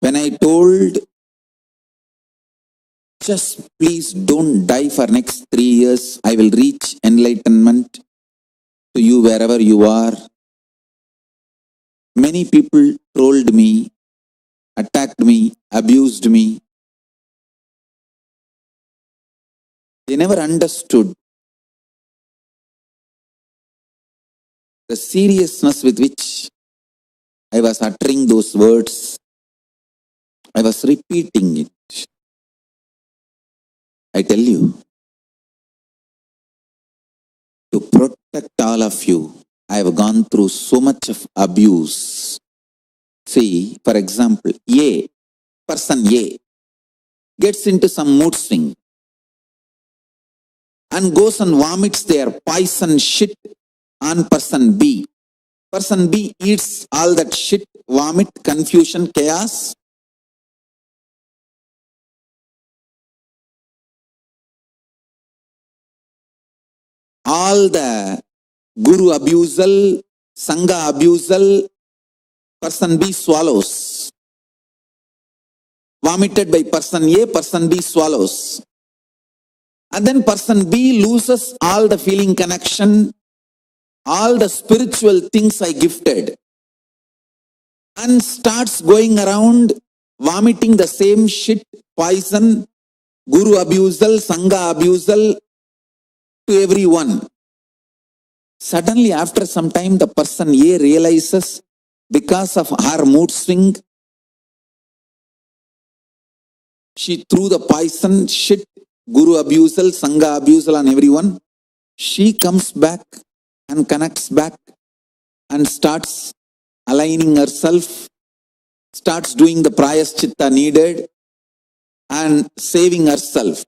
When I told, just please don't die for next 3 years, I will reach enlightenment to you wherever you are. Many people trolled me, attacked me, abused me. They never understood the seriousness with which I was uttering those words. I was repeating it. I tell you, to protect all of you, I have gone through so much of abuse. See, for example, person A gets into some mood swing and goes and vomits their poison shit on person B. Person B eats all that shit, vomit, confusion, chaos. All the guru abusal, sangha abusal, person B swallows. Vomited by person A, person B swallows. And then person B loses all the feeling connection, all the spiritual things I gifted, and starts going around vomiting the same shit, poison, guru abusal, sangha abusal to everyone. Suddenly, after some time, the person A realizes, because of her mood swing, she threw the poison, shit, guru abusal, sangha abusal on everyone. She comes back and connects back and starts aligning herself, starts doing the prayaschitta needed and saving herself.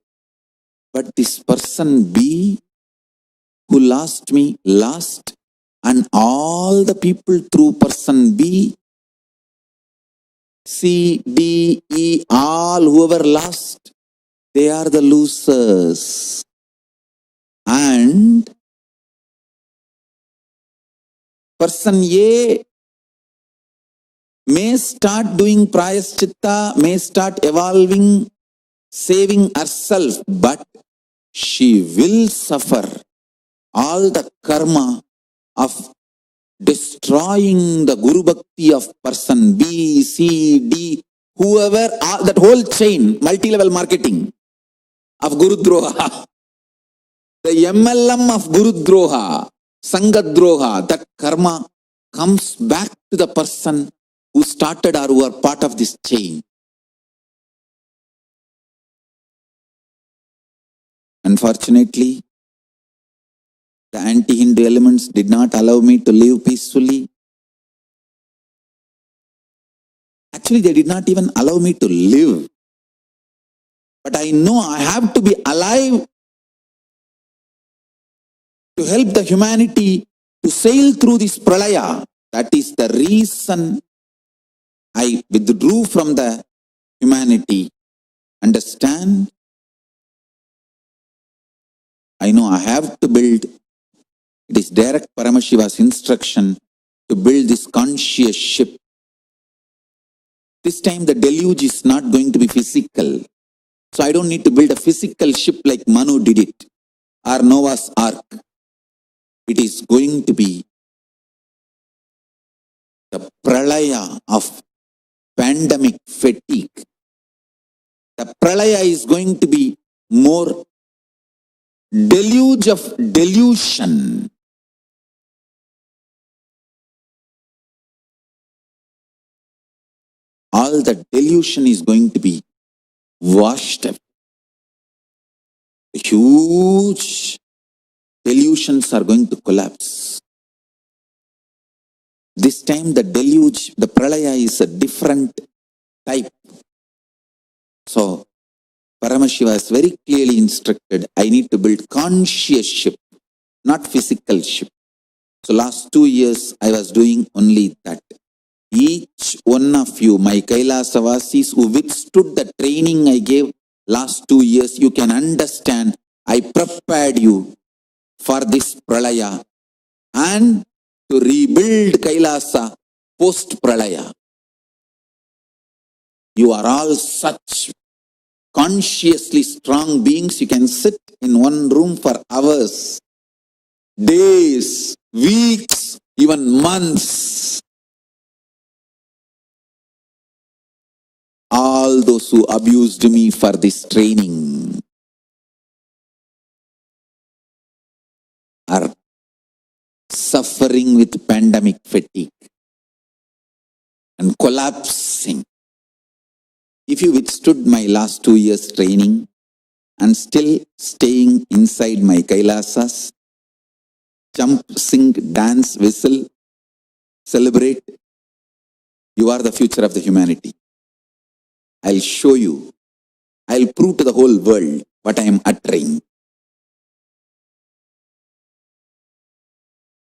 But this person B, who lost me, lost, and all the people through person B, C, D, E, all whoever lost, they are the losers. And person A may start doing prayaschitta, may start evolving, saving herself, but she will suffer all the karma of destroying the Guru Bhakti of person B, C, D, whoever, that whole chain, multi-level marketing of Guru Droha, the MLM of Guru Droha, Sangha Droha, that karma comes back to the person who started or who are part of this chain. Unfortunately, the anti-Hindu elements did not allow me to live peacefully. Actually, they did not even allow me to live. But I know I have to be alive to help the humanity to sail through this pralaya. That is the reason I withdrew from the humanity. Understand? I know I have to build. It is direct Paramashiva's instruction to build this conscious ship. This time the deluge is not going to be physical. So I don't need to build a physical ship like Manu did it, or Noah's Ark. It is going to be the pralaya of pandemic fatigue. The pralaya is going to be more deluge of delusion. All the delusion is going to be washed up. Huge delusions are going to collapse. This time the deluge, the pralaya is a different type. So Paramashiva is very clearly instructed, I need to build conscious ship, not physical ship. So last 2 years I was doing only that. Each one of you, my Kailasavasis who withstood the training I gave last 2 years, you can understand I prepared you for this pralaya and to rebuild Kailasa post pralaya. You are all such consciously strong beings. You can sit in one room for hours, days, weeks, even months. All those who abused me for this training are suffering with pandemic fatigue and collapsing. If you withstood my last 2 years training and still staying inside my Kailasas, jump, sing, dance, whistle, celebrate, you are the future of the humanity. I'll show you. I'll prove to the whole world what I am uttering.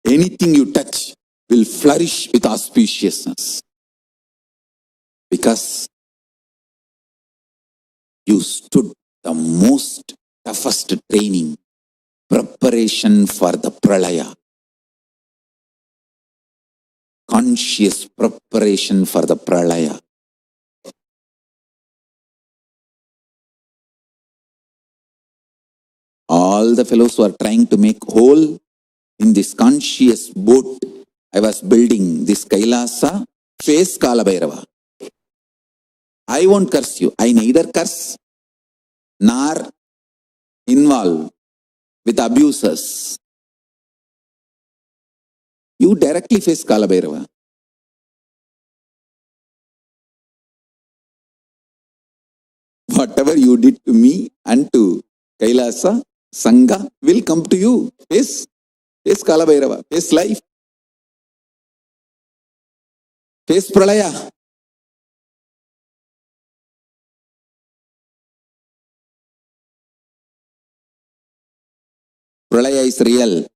Anything you touch will flourish with auspiciousness, because you stood the most toughest training, preparation for the pralaya. Conscious preparation for the pralaya. All the fellows who are trying to make whole in this conscious boat, I was building this Kailasa, face Kalabhairava. I won't curse you. I neither curse nor involve with abusers. You directly face Kalabhairava. Whatever you did to me and to Kailasa, Sangha will come to you. Face Kalabhairava, face life, face Pralaya. Pralaya is real.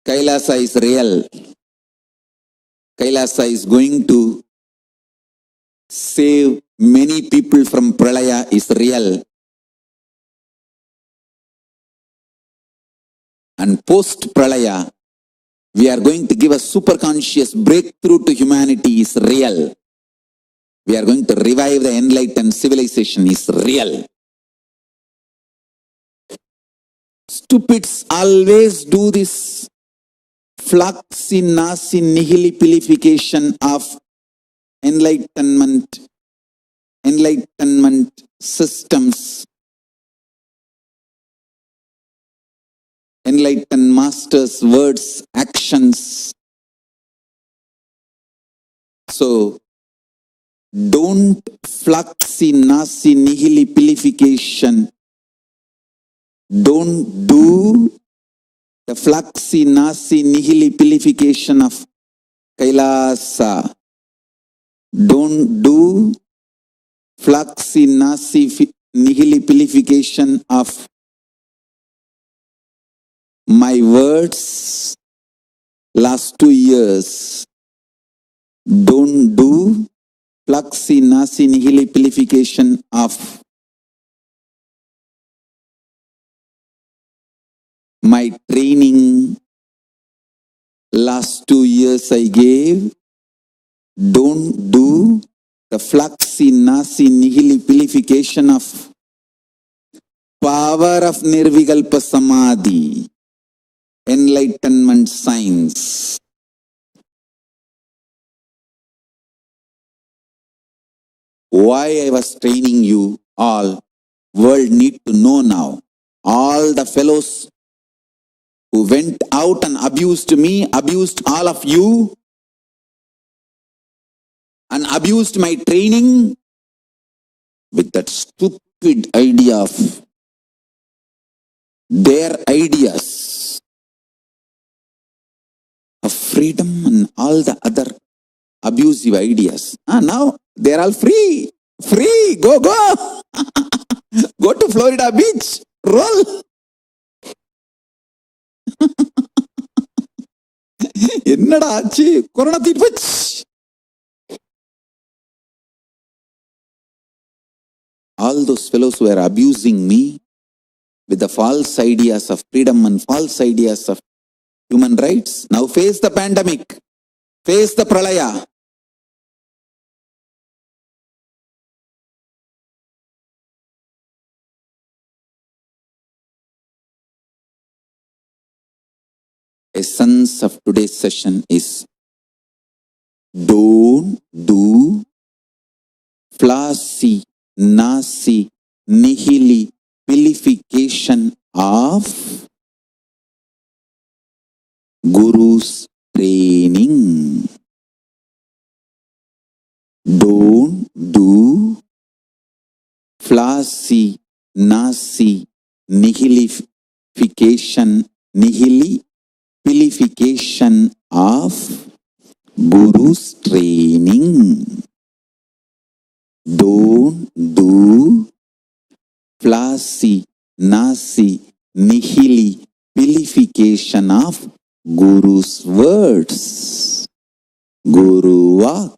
Kailasa is real. Kailasa is going to save many people from Pralaya is real. And post Pralaya, we are going to give a super conscious breakthrough to humanity is real. We are going to revive the enlightened civilization is real. Stupids always do this fluxy nasi nihilipilification of enlightenment systems, enlightened masters, words, actions. So don't fluxy nasi nihilipilification. Don't do the fluxy nasi nihilipilification of Kailasa. Don't do fluxy nasi nihilipilification of my words last 2 years. Don't do fluxy nasi nihilipilification of my training last 2 years I gave. Don't do the fluxy nasi nihilipilification of power of Nirvikalpa Samadhi, enlightenment science. Why I was training you all, world need to know now. All the fellows who went out and abused me, abused all of you, and abused my training with that stupid idea of their ideas of freedom and all the other abusive ideas. Now they're all free. Free. Go. Go to Florida Beach. Roll. என்னடா ஆச்சு? Corona தீர்ப்பச்சு. All those fellows who are abusing me with the false ideas of freedom and false ideas of human rights, now face the pandemic, face the pralaya. essence of today's session is don't do flashy, nasty, nihili vilification of Guru's training. Don't do flashy, nasty, nihilification of Guru's training. Don't do flashy, nasty, nihilification of Guru's words. Guru Vak.